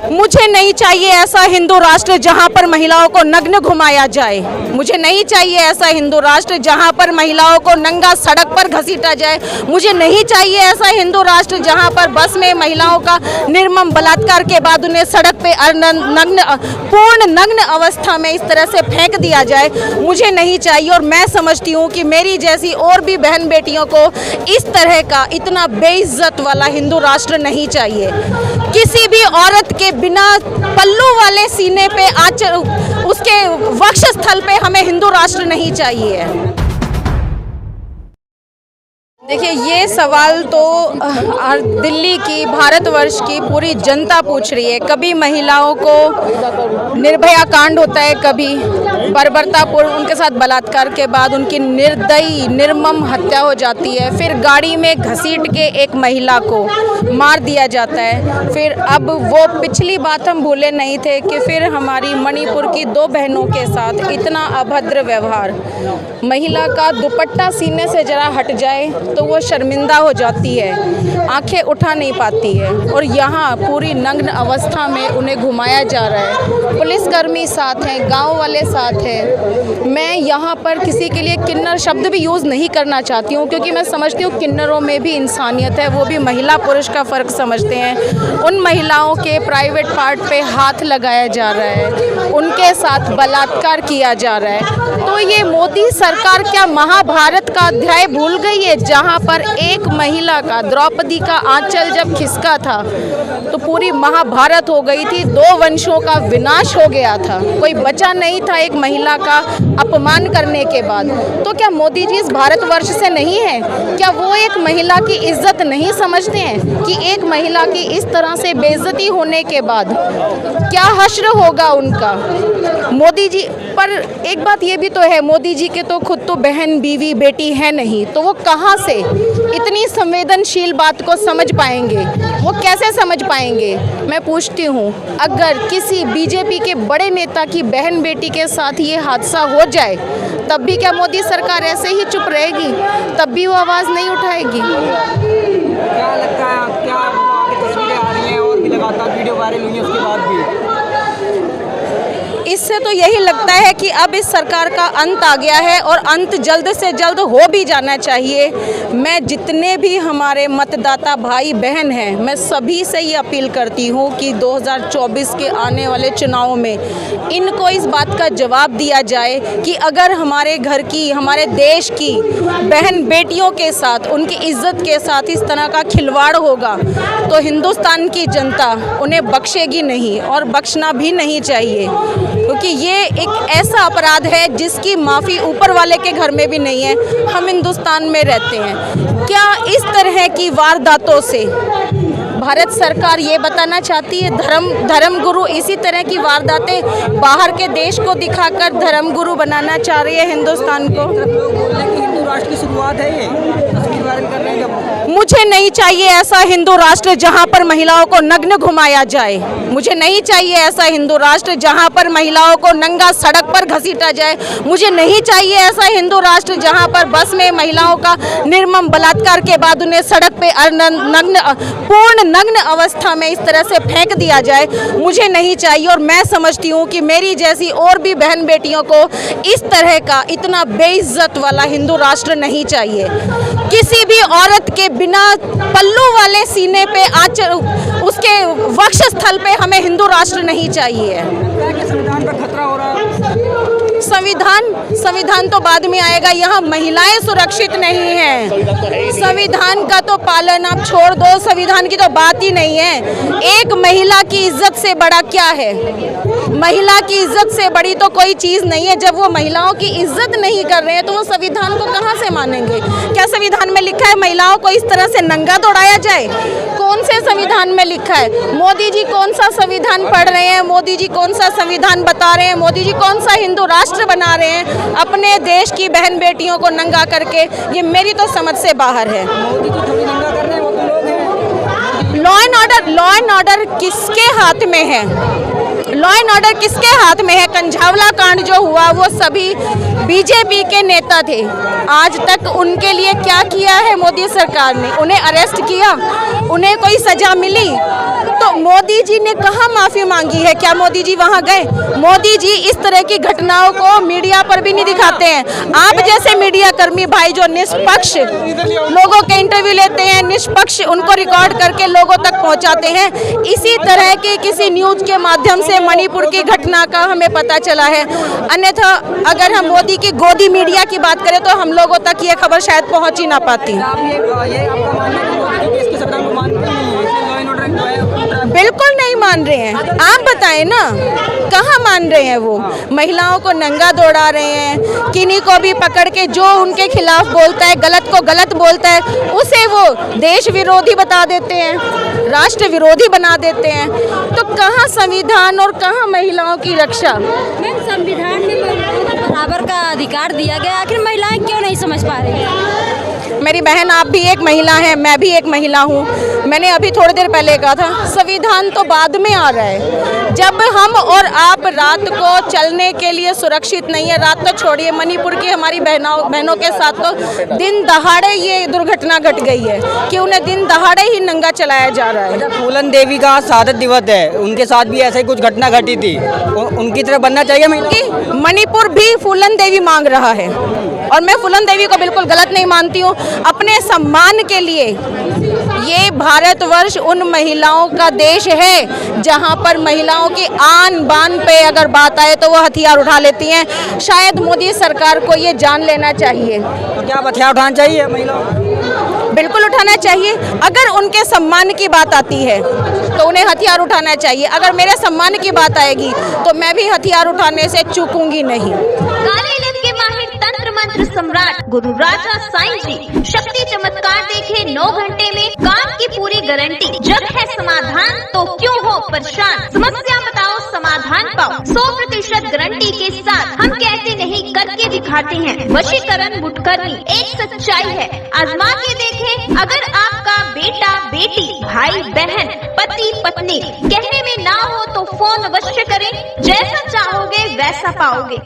मुझे नहीं चाहिए ऐसा हिंदू राष्ट्र जहां पर महिलाओं को नग्न घुमाया जाए। मुझे नहीं चाहिए ऐसा हिंदू राष्ट्र जहां पर महिलाओं को नंगा सड़क पर घसीटा जाए। मुझे नहीं चाहिए ऐसा हिंदू राष्ट्र जहां पर बस में महिलाओं का निर्मम बलात्कार के बाद उन्हें सड़क पे पूर्ण नग्न अवस्था में इस तरह से फेंक दिया जाए। मुझे नहीं चाहिए और मैं समझती हूँ कि मेरी जैसी और भी बहन बेटियों को इस तरह का इतना बेइज्जत वाला हिंदू राष्ट्र नहीं चाहिए। किसी भी औरत के बिना पल्लू वाले सीने पे आंचल उसके वक्षस्थल पे हमें हिंदू राष्ट्र नहीं चाहिए। देखिए, ये सवाल तो दिल्ली की, भारतवर्ष की पूरी जनता पूछ रही है। कभी महिलाओं को निर्भया कांड होता है, कभी बर्बरतापूर्ण उनके साथ बलात्कार के बाद उनकी निर्दयी निर्मम हत्या हो जाती है, फिर गाड़ी में घसीट के एक महिला को मार दिया जाता है। फिर अब वो पिछली बात हम भूले नहीं थे कि फिर हमारी मणिपुर की 2 बहनों के साथ इतना अभद्र व्यवहार। महिला का दुपट्टा सीने से जरा हट जाए तो वो शर्मिंदा हो जाती है, आंखें उठा नहीं पाती है, और यहाँ पूरी नग्न अवस्था में उन्हें घुमाया जा रहा है। पुलिसकर्मी साथ हैं, गांव वाले साथ हैं। मैं यहाँ पर किसी के लिए किन्नर शब्द भी यूज़ नहीं करना चाहती हूँ, क्योंकि मैं समझती हूँ किन्नरों में भी इंसानियत है, वो भी महिला पुरुष का फ़र्क समझते हैं। उन महिलाओं के प्राइवेट पार्ट पे हाथ लगाया जा रहा है, उनके साथ बलात्कार किया जा रहा है। तो ये मोदी सरकार क्या महाभारत का अध्याय भूल गई है, जहाँ पर एक महिला का, द्रौपदी का आंचल जब खिसका था तो पूरी महाभारत हो गई थी, 2 वंशों का विनाश हो गया था, कोई बचा नहीं था एक महिला का अपमान करने के बाद। तो क्या मोदी जी इस भारतवर्ष से नहीं है? क्या वो एक महिला की इज्जत नहीं समझते हैं कि एक महिला की इस तरह से बेइज्जती होने के बाद क्या हश्र होगा उनका? मोदी जी पर एक बात ये भी तो है, मोदी जी के तो खुद तो बहन बीवी बेटी है नहीं, तो वो कहाँ से इतनी संवेदनशील बात को समझ पाएंगे? वो कैसे समझ पाएंगे? मैं पूछती हूँ, अगर किसी बीजेपी के बड़े नेता की बहन बेटी के साथ ये हादसा हो जाए तब भी क्या मोदी सरकार ऐसे ही चुप रहेगी? तब भी वो आवाज़ नहीं उठाएगी? क्या लगता है, क्या आगे तस्वीरें आ रही हैं और भी लगातार वीडियो वायरल हुई है उसके बाद भी? इससे तो यही लगता है कि अब इस सरकार का अंत आ गया है और अंत जल्द से जल्द हो भी जाना चाहिए। मैं जितने भी हमारे मतदाता भाई बहन हैं, मैं सभी से ये अपील करती हूँ कि 2024 के आने वाले चुनावों में इनको इस बात का जवाब दिया जाए कि अगर हमारे घर की, हमारे देश की बहन बेटियों के साथ, उनकी इज्जत के साथ इस तरह का खिलवाड़ होगा तो हिंदुस्तान की जनता उन्हें बख्शेगी नहीं और बख्शना भी नहीं चाहिए, क्योंकि ये एक ऐसा अपराध है जिसकी माफ़ी ऊपर वाले के घर में भी नहीं है। हम हिंदुस्तान में रहते हैं। क्या इस तरह की वारदातों से भारत सरकार ये बताना चाहती है धर्मगुरु इसी तरह की वारदातें बाहर के देश को दिखाकर धर्मगुरु बनाना चाह रही है हिंदुस्तान को? हिंदू राष्ट्र की शुरुआत है ये, तस्वीर वायरल कर रहे हैं। मुझे नहीं चाहिए ऐसा हिंदू राष्ट्र जहां पर महिलाओं को नग्न घुमाया जाए। मुझे नहीं चाहिए ऐसा हिंदू राष्ट्र जहां पर महिलाओं को नंगा सड़क पर घसीटा जाए। मुझे नहीं चाहिए ऐसा हिंदू राष्ट्र जहां पर बस में महिलाओं का निर्मम बलात्कार के बाद उन्हें सड़क पे पूर्ण नग्न अवस्था में इस तरह से फेंक दिया जाए। मुझे नहीं चाहिए और मैं समझती हूँ कि मेरी जैसी और भी बहन बेटियों को इस तरह का इतना बेइज्जत वाला हिंदू राष्ट्र नहीं चाहिए। किसी भी औरत के बिना पल्लू वाले सीने पे आंचल उसके वक्षस्थल पे हमें हिंदू राष्ट्र नहीं चाहिए। संविधान पर खतरा हो रहा है। संविधान तो बाद में आएगा, यहाँ महिलाएं सुरक्षित नहीं हैं। संविधान का तो पालन आप छोड़ दो, संविधान की तो बात ही नहीं है। एक महिला की इज्जत से बड़ा क्या है? महिला की इज्जत से बड़ी तो कोई चीज़ नहीं है। जब वो महिलाओं की इज्जत नहीं कर रहे हैं तो वो संविधान को कहाँ से मानेंगे? क्या संविधान में लिखा है महिलाओं को इस तरह से नंगा दौड़ाया जाए? कौन से संविधान में लिखा है? मोदी जी कौन सा संविधान पढ़ रहे हैं? मोदी जी कौन सा संविधान बता रहे हैं? मोदी जी कौन सा हिंदू राष्ट्र बना रहे हैं अपने देश की बहन बेटियों को नंगा करके? ये मेरी तो समझ से बाहर है। मोदी जी थोड़ी नंगा कर रहे हैं, वो तो लोग हैं। लॉ एंड ऑर्डर किसके हाथ में है? लॉ एंड ऑर्डर किसके हाथ में है? कंझावला कांड जो हुआ वो सभी बीजेपी के नेता थे। आज तक उनके लिए क्या किया है मोदी सरकार ने? उन्हें अरेस्ट किया? उन्हें कोई सजा मिली? तो मोदी जी ने कहाँ माफी मांगी है? क्या मोदी जी वहाँ गए? मोदी जी इस तरह की घटनाओं को मीडिया पर भी नहीं दिखाते हैं। आप जैसे मीडिया कर्मी भाई जो निष्पक्ष लोगों के इंटरव्यू लेते हैं, निष्पक्ष उनको रिकॉर्ड करके लोगों तक पहुंचाते हैं, इसी तरह के किसी न्यूज के माध्यम से मणिपुर की घटना का हमें पता चला है। अन्यथा अगर हम मोदी की गोदी मीडिया की बात करें तो हम लोगों तक ये खबर शायद पहुंच ही ना पाती। आप ये आपका मानना है कि मोदी जी देश की सरकार को मानते नहीं है, इसलिए लॉ एंड ऑर्डर जो है बिल्कुल नहीं मान रहे हैं। आप बताएं ना, कहाँ मान रहे हैं वो? महिलाओं को नंगा दौड़ा रहे हैं, किन्हीं को भी पकड़ के जो उनके खिलाफ बोलता है, गलत को गलत बोलता है, उसे वो देश विरोधी बता देते हैं, राष्ट्र विरोधी बना देते हैं। तो कहाँ संविधान और कहाँ महिलाओं की रक्षा? मैम, संविधान में महिलाओं को बराबर का अधिकार दिया गया, आखिर महिलाएं क्यों नहीं समझ पा रही हैं? मेरी बहन, आप भी एक महिला हैं, मैं भी एक महिला हूँ। मैंने अभी थोड़ी देर पहले कहा था, संविधान तो बाद में आ रहा है। जब हम और आप रात को चलने के लिए सुरक्षित नहीं है, रात तो छोड़िए, मणिपुर की हमारी बहनों के साथ तो दिन दहाड़े ये दुर्घटना घट गई है कि उन्हें दिन दहाड़े ही नंगा चलाया जा रहा है। फूलन देवी का शहादत दिवस है, उनके साथ भी ऐसे ही कुछ घटना घटी थी, उनकी तरफ बनना चाहिए महिला। मणिपुर भी फूलन देवी मांग रहा है और मैं फूलन देवी को बिल्कुल गलत नहीं मानती हूँ। अपने सम्मान के लिए ये भारतवर्ष उन महिलाओं का देश है जहाँ पर महिलाओं की आन बान पे अगर बात आए तो वो हथियार उठा लेती हैं। शायद मोदी सरकार को ये जान लेना चाहिए। तो क्या हथियार उठाना चाहिए महिलाओं? बिल्कुल उठाना चाहिए। अगर उनके सम्मान की बात आती है तो उन्हें हथियार उठाना चाहिए। अगर मेरे सम्मान की बात आएगी तो मैं भी हथियार उठाने से चूकूंगी नहीं। काले इल्म के माहिर तंत्र मंत्र सम्राट गुरु राजा साईं जी शक्ति चमत्कार देखे 9 घंटे में काम की पूरी गारंटी। जब है समाधान तो क्यों हो परेशान, समस्या बताओ समाधान पाओ। 100% गारंटी के साथ हम कहते नहीं करके दिखाते हैं। वशीकरण मुटकरनी एक सच्चाई है, आजमा के देखें। अगर आपका बेटा बेटी भाई बहन पति पत्नी कहने में ना हो तो फोन अवश्य करें। जैसा चाहोगे वैसा पाओगे।